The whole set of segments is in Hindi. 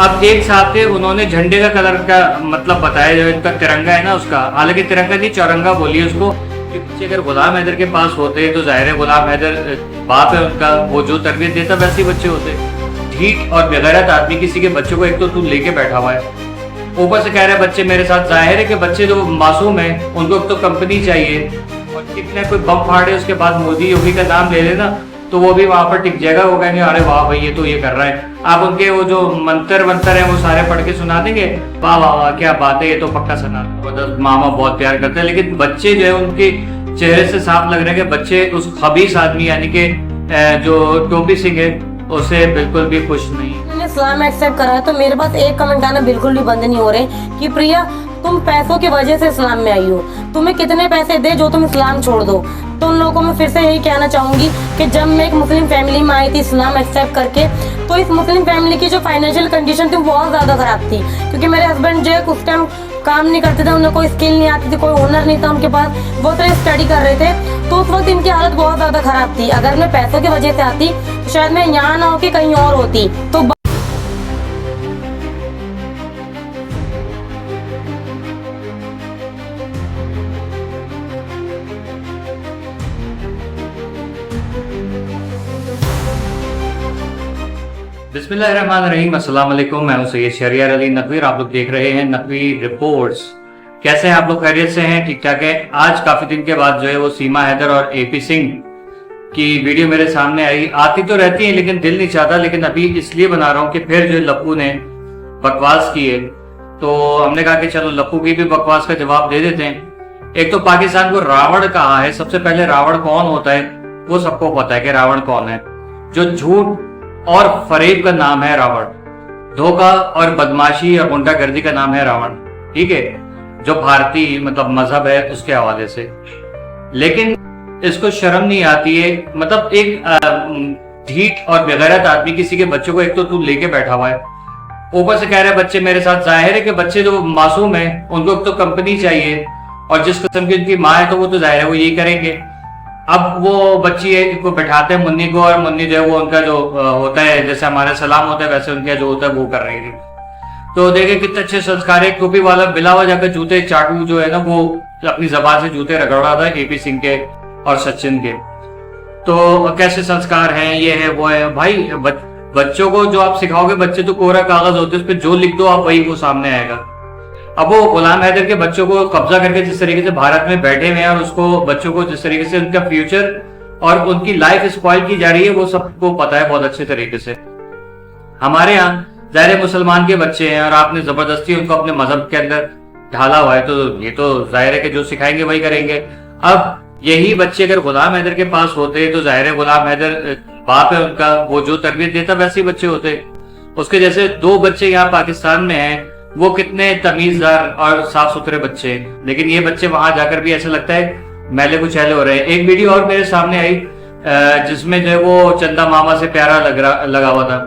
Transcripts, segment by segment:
अब एक साहब थे, उन्होंने झंडे का कलर का मतलब बताया, जो इनका तिरंगा है ना उसका, हालांकि तिरंगा नहीं चौरंगा बोलिए उसको, कि बच्चे अगर गुलाम हैदर के पास होते तो जाहिर है गुलाम हैदर बाप है उनका, वो जो तरबियत देता वैसे ही बच्चे होते। ढीठ और बेगैरत आदमी किसी के बच्चों को एक तो तू लेके बैठा हुआ है, ऊपर से कह रहे बच्चे मेरे साथ। जाहिर है कि बच्चे जो मासूम है उनको तो कंपनी चाहिए, और कितने कोई बम फाड़े उसके बाद मोदी योगी का नाम ले लेना तो वो भी वहां पर टिक जाएगा, वो कहेंगे अरे वाह भाई ये तो ये कर रहा है। आप उनके वो जो मंत्र वंतर है वो सारे पढ़ के सुना देंगे, वाह वाह वाह क्या बात है, ये तो पक्का सुना। मामा बहुत प्यार करते हैं, लेकिन बच्चे जो है उनके चेहरे से साफ लग रहा है कि बच्चे उस खबीस आदमी यानी कि जो टोपी सिंह है उसे बिल्कुल भी खुश नहीं। मैंने इस्लाम एक्सेप्ट करा है तो मेरे पास एक कमेंट आना बिल्कुल भी बंद नहीं हो रहे कि प्रिया तुम पैसों की वजह से इस्लाम में आई हो, तुम्हें कितने पैसे दे जो तुम इस्लाम छोड़ दो। तो उन लोगों को मैं फिर से यही कहना चाहूंगी कि जब मैं एक मुस्लिम फैमिली में आई थी इस्लाम एक्सेप्ट करके, तो इस मुस्लिम फैमिली की जो फाइनेंशियल कंडीशन थी बहुत ज्यादा खराब थी, क्योंकि मेरे हस्बैंड जो है उस टाइम काम नहीं करते थे, उन्हें कोई स्किल नहीं आती थी, कोई हुनर नहीं था उनके पास, वो तो स्टडी कर रहे थे, तो उस वक्त इनकी हालत बहुत ज्यादा खराब थी। अगर मैं पैसों की वजह से आती तो शायद मैं यहाँ ना होके कहीं और होती। तो बिस्मिल्लाहिर्रहमानिर्रहीम, अस्सलाम वालेकुम। मैं हूं सैयद शहरियार अली नकवी, आप लोग देख रहे हैं नकवी रिपोर्ट्स। कैसे हैं आप लोग? खैरियत से हैं? ठीक ठाक है। आज काफी दिन के बाद जो है वो सीमा हैदर और एपी सिंह की वीडियो मेरे सामने आई। आती तो रहती है लेकिन दिल नहीं चाहता, लेकिन अभी इसलिए बना रहा हूँ कि फिर जो लप्पू ने बकवास की है तो हमने कहा कि चलो लप्पू की भी बकवास का जवाब दे देते हैं। एक तो पाकिस्तान को रावण कहा है, सबसे पहले रावण कौन होता है वो सबको पता है कि रावण कौन है। जो झूठ और फरेब का नाम है रावण, धोखा और बदमाशी और गुंडागर्दी का नाम है रावण, ठीक है, जो भारतीय मतलब मजहब है उसके हवाले से। लेकिन इसको शर्म नहीं आती है, मतलब एक ढीठ और बेगैरत आदमी किसी के बच्चों को एक तो तू लेके बैठा हुआ है, ऊपर से कह रहे बच्चे मेरे साथ। जाहिर है कि बच्चे जो मासूम है उनको तो कंपनी चाहिए, और जिस किस्म की उनकी माँ है तो वो तो जाहिर है वो यही करेंगे। अब वो बच्ची को बैठाते हैं मुन्नी को, और मुन्नी जो है वो उनका जो होता है जैसे हमारा सलाम होता है वैसे उनका जो होता है वो कर रही थी। तो देखे कितने अच्छे संस्कार है। टोपी वाला बिलावा जाकर जूते चाटू जो है ना वो अपनी जबान से जूते रगड़ रहा था एपी सिंह के और सचिन के। तो कैसे संस्कार हैं, ये है वो है। भाई बच्चों को जो आप सिखाओगे, बच्चे तो कोरा कागज होते हैं, उस पर जो लिख दो आप वही वो सामने आएगा। अब वो गुलाम हैदर के बच्चों को कब्जा करके जिस तरीके से भारत में बैठे हुए हैं, और उसको बच्चों को जिस तरीके से उनका फ्यूचर और उनकी लाइफ स्पॉइल की जा रही है वो सबको पता है बहुत अच्छे तरीके से। हमारे यहाँ जाहिर मुसलमान के बच्चे हैं और आपने जबरदस्ती उनको अपने मजहब के अंदर ढाला हुआ है, तो ये तो जाहिर है कि जो सिखाएंगे वही करेंगे। अब यही बच्चे अगर गुलाम हैदर के पास होते तो जाहिर है गुलाम हैदर बाप है उनका, वो जो तरबियत देता वैसे ही बच्चे होते। उसके जैसे दो बच्चे यहाँ पाकिस्तान में हैं, वो कितने तमीजदार और साफ सुथरे बच्चे हैं, लेकिन ये बच्चे वहां जाकर भी ऐसा लगता है मैले कुछ छैले हो रहे हैं। एक वीडियो और मेरे सामने आई जिसमें जो है वो चंदा मामा से प्यारा लगा हुआ था।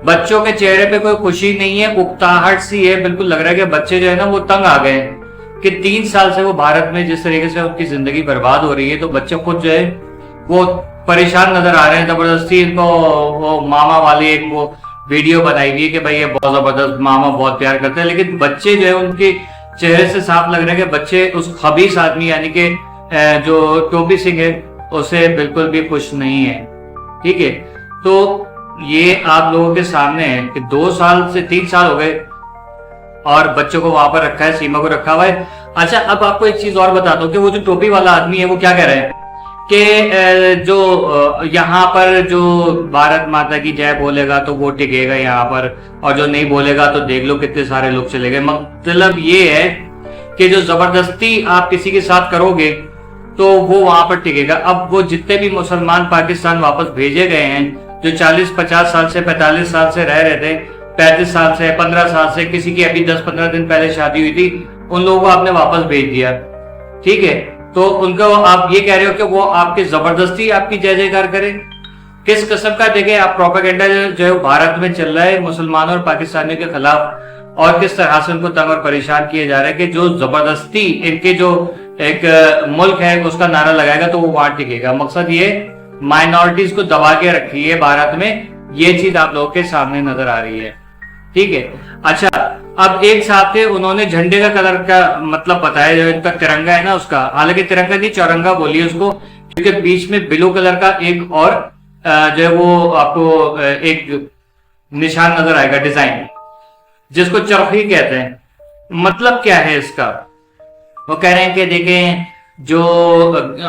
बच्चों के चेहरे पे कोई खुशी नहीं है, उकताहट सी है, बिल्कुल लग रहा है कि बच्चे जो है ना वो तंग आ गए हैं कि 3 साल से वो भारत में जिस तरीके से उनकी जिंदगी बर्बाद हो रही है, तो बच्चे खुद जो है वो परेशान नजर आ रहे हैं। जबरदस्ती इनको वो मामा वाली एक वो वीडियो बनाई हुई है कि भाई ये बहुत जबरदस्त मामा बहुत प्यार करते हैं, लेकिन बच्चे जो है उनके चेहरे से साफ लग रहा है कि बच्चे उस खबीस आदमी यानी कि जो टोपी सिंह है उसे बिल्कुल भी खुश नहीं है, ठीक है। तो ये आप लोगों के सामने है कि 2 साल से 3 साल हो गए और बच्चों को वहां पर रखा है, सीमा को रखा हुआ है। अच्छा, अब आपको एक चीज और बताता हूँ कि वो जो टोपी वाला आदमी है वो क्या कह रहे हैं कि जो यहाँ पर जो भारत माता की जय बोलेगा तो वो टिकेगा यहाँ पर, और जो नहीं बोलेगा तो देख लो कितने सारे लोग चले गए। मतलब ये है कि जो जबरदस्ती आप किसी के साथ करोगे तो वो वहां पर टिकेगा। अब वो जितने भी मुसलमान पाकिस्तान वापस भेजे गए हैं, जो 40-50 साल से 45 साल से रह रहे थे, 35 साल से 15 साल से, किसी की अभी 10-15 दिन पहले शादी हुई थी, उन लोगों को आपने वापस भेज दिया, ठीक है। तो उनको आप ये कह रहे हो कि वो आपके जबरदस्ती आपकी जय जयकार करें? किस किस्म का देखे आप प्रोपेगेंडा जो है भारत में चल रहा है मुसलमानों और पाकिस्तानियों के खिलाफ, और किस तरह से उनको तंग और परेशान किए जा रहे हैं कि जो जबरदस्ती इनके जो एक मुल्क है उसका नारा लगाएगा तो वो वहां टिकेगा। मकसद ये माइनॉरिटीज को दबा के रखी है भारत में, ये चीज आप लोगों के सामने नजर आ रही है। ठीक है। अच्छा, अब एक साहब थे, उन्होंने झंडे का कलर का मतलब बताया, जो इनका तिरंगा है ना उसका, हालांकि तिरंगा नहीं चौरंगा बोलिए उसको, क्योंकि बीच में ब्लू कलर का एक और जो है वो आपको एक निशान नजर आएगा, डिजाइन, जिसको चरखी कहते हैं। मतलब क्या है इसका? वो कह रहे हैं कि देखें, जो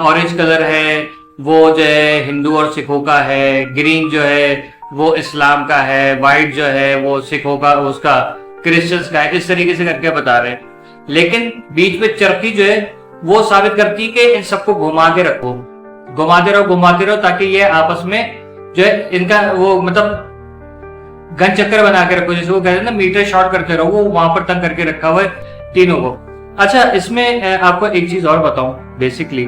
ऑरेंज कलर है वो जो है हिंदू और सिखों का है, ग्रीन जो है वो इस्लाम का है, व्हाइट जो है वो सिखों का, उसका क्रिश्चियंस का है, इस तरीके से करके बता रहे हैं। लेकिन बीच में चरखी जो है वो साबित करती है कि इन सबको घुमा के रखो, घुमाते रहो ताकि ये आपस में जो है इनका वो मतलब घन चक्कर बना के रखो, जैसे वो कहते हैं ना मीटर शॉर्ट करते रहो, वो वहां पर तंग करके रखा हुआ है तीनों को। अच्छा, इसमें आपको एक चीज और बताऊं बेसिकली,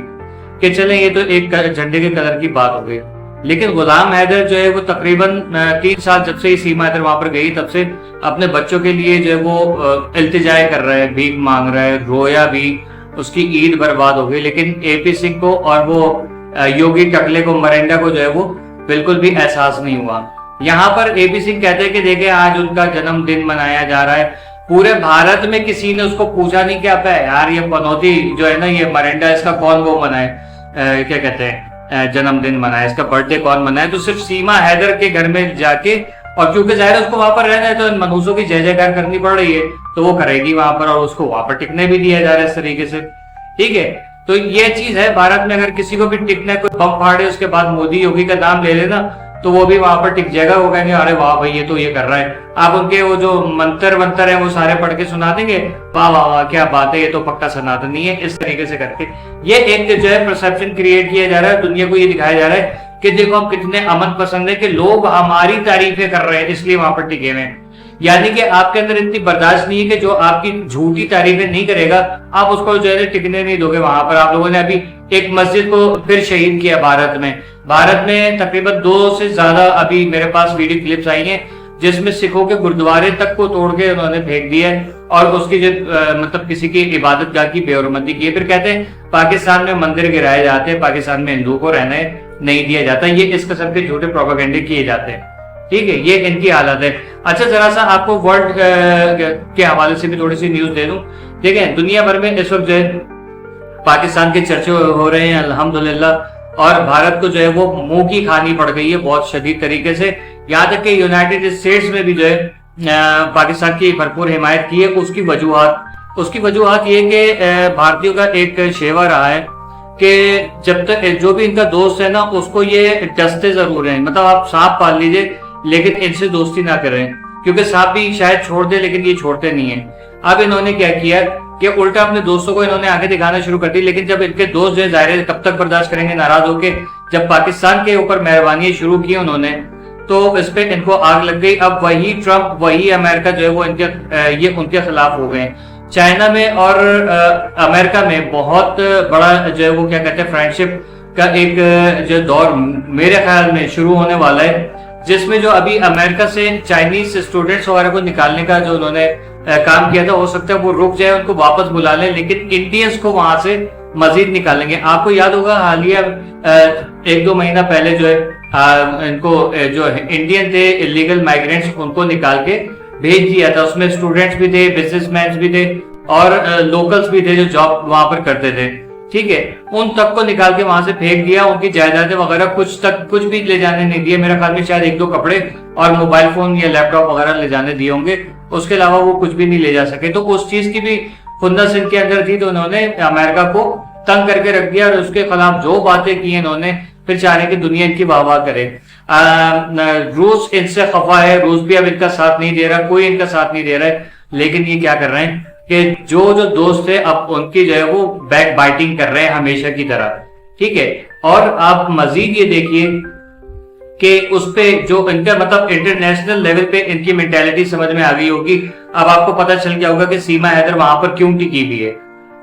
कि चले ये तो एक झंडे के कलर की बात हो गई, लेकिन गुलाम हैदर जो है वो तकरीबन 3 साल जब से ही सीमा हैदर वहां पर गई तब से अपने बच्चों के लिए जो है वो इल्तिजाए कर रहा है, भीख मांग रहा है, रोया भी, उसकी ईद बर्बाद हो गई। लेकिन एपी सिंह को और वो योगी टकले को, मरेंडा को जो है वो बिल्कुल भी एहसास नहीं हुआ। यहाँ पर एपी सिंह कहते हैं कि देखे आज उनका जन्मदिन मनाया जा रहा है, पूरे भारत में किसी ने उसको पूछा नहीं कि अब यार ये पनौती जो है ना, ये मरेंडा, इसका कौन वो मनाए, क्या कहते हैं, जन्मदिन मनाए, इसका बर्थडे कौन मनाए। तो सिर्फ सीमा हैदर के घर में जाके, और क्योंकि जाहिर है उसको वहां पर रहना है तो इन मनहूसों की जय जयकार करनी पड़ रही है, तो वो करेगी वहां पर, और उसको वहां पर टिकने भी दिया जा रहा है इस तरीके से। ठीक है, तो ये चीज है भारत में, अगर किसी को भी टिकना है, कोई बम फाड़े उसके बाद मोदी योगी का नाम ले लेना तो वो भी वहां पर टिक जाएगा। वो कहेंगे अरे वाह भाई ये तो ये कर रहा है, आप उनके वो जो मंत्र है वो सारे पढ़ के सुना देंगे, वाह वाह वाह क्या बात है, ये तो पक्का सनातनी है, इस तरीके से करके ये एक जो है परसेप्शन क्रिएट किया जा रहा है, दुनिया को ये दिखाया जा रहा है कि देखो हम कितने अमन पसंद है, कि लोग हमारी तारीफें कर रहे हैं इसलिए वहां पर टिके हुए। यानी कि आपके अंदर इतनी बर्दाश्त नहीं है कि जो आपकी झूठी तारीफें नहीं करेगा आप उसको जो है टिकने नहीं दोगे वहां पर। आप लोगों ने अभी एक मस्जिद को फिर शहीद किया भारत में तकरीबन 2 से ज्यादा अभी मेरे पास वीडियो क्लिप्स आई हैं जिसमें सिखों के गुरुद्वारे तक को तोड़ के उन्होंने फेंक दिया है, और उसकी जो मतलब किसी की इबादत गाह की बेहरमती की है। फिर कहते हैं पाकिस्तान में मंदिर गिराए जाते हैं, पाकिस्तान में हिंदुओं को रहने नहीं दिया जाता, ये इस किस्म के झूठे प्रोपेगेंडे किए जाते हैं। ठीक है, ये इनकी हालत है। अच्छा, जरा सा आपको वर्ल्ड के हवाले से भी थोड़ी सी न्यूज दे दूं। देखें, दुनिया भर में इस वक्त जो है पाकिस्तान के चर्चे हो रहे हैं अल्हम्दुलिल्लाह, और भारत को जो है वो मुंह की खानी पड़ गई है बहुत शदीद तरीके से। यहाँ तक कि यूनाइटेड स्टेट्स में भी जो है पाकिस्तान की भरपूर हिमायत की है। उसकी वजूहत ये कि भारतीयों का एक शेवा रहा है कि जब तक जो भी इनका दोस्त है ना उसको ये डसते जरूर हैं, मतलब आप सांप पाल लीजिए लेकिन इनसे दोस्ती ना करें, क्योंकि सांप भी शायद छोड़ दे लेकिन ये छोड़ते नहीं है। अब इन्होंने क्या किया कि उल्टा अपने दोस्तों को इन्होंने आगे दिखाना शुरू कर दी, लेकिन जब इनके दोस्त जो है जाहिर कब तक बर्दाश्त करेंगे नाराज होके, जब पाकिस्तान के ऊपर मेहरबानी शुरू की उन्होंने तो इस पे इनको आग लग गई। अब वही ट्रंप वही अमेरिका जो है वो ये उनके खिलाफ हो गए। चाइना में और अमेरिका में बहुत बड़ा जो है वो क्या कहते हैं फ्रेंडशिप का एक जो दौर मेरे ख्याल में शुरू होने वाला है, जिसमें जो अभी अमेरिका से चाइनीज स्टूडेंट्स वगैरह को निकालने का जो उन्होंने काम किया था, हो सकता है वो रुक जाए, उनको वापस बुला लें, लेकिन इंडियंस को वहां से मजीद निकालेंगे। आपको याद होगा हालिया 1-2 महीना पहले जो है इनको जो इंडियन थे इलीगल माइग्रेंट्स उनको निकाल के भेज दिया था। उसमें स्टूडेंट्स भी थे, बिजनेसमैन भी थे और लोकल्स भी थे जो जॉब वहां पर करते थे। ठीक है, उन तक को निकाल के वहां से फेंक दिया, उनकी जायदादें वगैरह कुछ भी ले जाने नहीं दिए। मेरे ख्याल में शायद 1-2 कपड़े और मोबाइल फोन या लैपटॉप वगैरह ले जाने दिए होंगे, उसके अलावा वो कुछ भी नहीं ले जा सके। तो उस चीज की भी खुंदस इनके अंदर थी, तो उन्होंने अमेरिका को तंग करके रख दिया और उसके खिलाफ जो बातें की इन्होंने, फिर चाह रहे कि दुनिया इनकी वाह वाह करे। रूस इनसे खफा है, रूस भी अब इनका साथ नहीं दे रहा, कोई इनका साथ नहीं दे रहा है, लेकिन ये क्या कर रहे हैं कि जो दोस्त है अब उनकी जो है वो बैक बाइटिंग कर रहे हैं हमेशा की तरह। ठीक है, और आप मजीद ये देखिए कि उस पे जो इनका मतलब इंटरनेशनल लेवल पे इनकी मेंटालिटी समझ में आ गई होगी। अब आपको पता चल गया होगा कि सीमा हैदर वहां पर क्यों टिकी हुई है।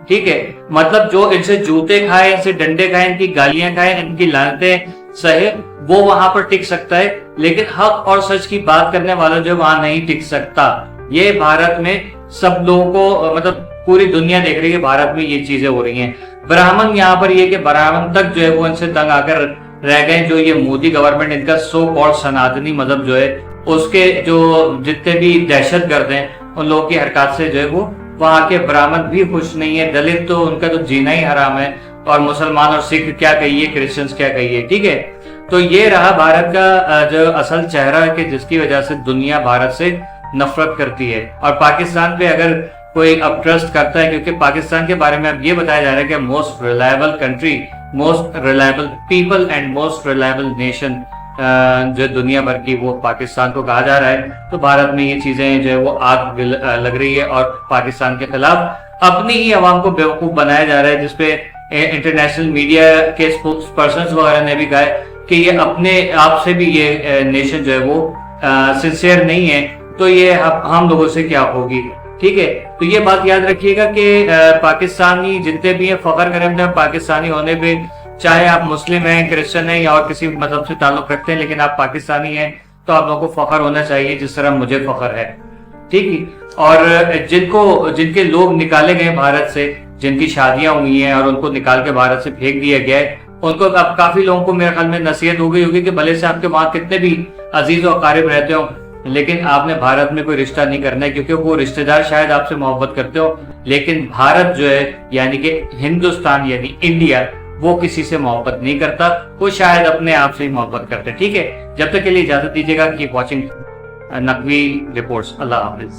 ठीक है, मतलब जो इनसे जूते खाए, इनसे डंडे खाए, इनकी गालियां खाए, इनकी लानतें सहे, वो वहां पर टिक सकता है, लेकिन हक और सच की बात करने वाला जो वहां नहीं टिक सकता। ये भारत में सब लोगों को मतलब पूरी दुनिया देख रही है भारत में ये चीजें हो रही हैं। ब्राह्मण यहाँ पर ये कि ब्राह्मण तक जो है वो इनसे तंग आकर रह गए, जो ये मोदी गवर्नमेंट इनका सो कॉल्ड सनातनी मजहब जो है उसके जो जितने भी दहशतगर्द हैं उन लोगों की हरकत से जो है वो वहां के ब्राह्मण भी खुश नहीं है, दलित तो उनका तो जीना ही हराम है, और मुसलमान और सिख क्या कहिए, क्रिश्चियंस क्या कहिए, ठीक है। तो ये रहा भारत का जो असल चेहरा है कि जिसकी वजह से दुनिया भारत से नफरत करती है। और पाकिस्तान पे अगर कोई अब ट्रस्ट करता है, क्योंकि पाकिस्तान के बारे में अब ये बताया जा रहा है कि most reliable country, most reliable people and most reliable nation जो दुनिया भर की, वो पाकिस्तान को कहा जा रहा है। तो भारत में ये चीजें जो है वो आग लग रही है और पाकिस्तान के खिलाफ अपनी ही आवाम को बेवकूफ बनाया जा रहा है, जिसपे इंटरनेशनल मीडिया के स्पोक्स पर्सन वगैरह ने भी कहा है कि ये अपने आप से भी ये नेशन जो है वो सिंसियर नहीं है, तो ये हम लोगों से क्या होगी, ठीक है। तो ये बात याद रखिएगा कि पाकिस्तानी जितने भी हैं फख्र करें अपने पाकिस्तानी होने पे, चाहे आप मुस्लिम हैं, क्रिश्चियन हैं या और किसी मजहब से ताल्लुक रखते हैं, लेकिन आप पाकिस्तानी हैं तो आप लोगों को फख्र होना चाहिए जिस तरह मुझे फख्र है, ठीक है। और जिनके लोग निकाले गए भारत से, जिनकी शादियां हुई हैं और उनको निकाल के भारत से फेंक दिया गया है, उनको अब काफी लोगों को मेरे ख्याल में नसीहत हो गई होगी कि भले से आपके वहां कितने भी अजीज और कारिब रहते हो, लेकिन आपने भारत में कोई रिश्ता नहीं करना है, क्योंकि वो रिश्तेदार शायद आपसे मोहब्बत करते हो, लेकिन भारत जो है यानी कि हिंदुस्तान यानी इंडिया, वो किसी से मोहब्बत नहीं करता, वो शायद अपने आप से ही मोहब्बत करते हैं, ठीक है। जब तक के लिए इजाजत दीजिएगा, कीप वॉचिंग नकवी रिपोर्ट्स। अल्लाह हाफिज।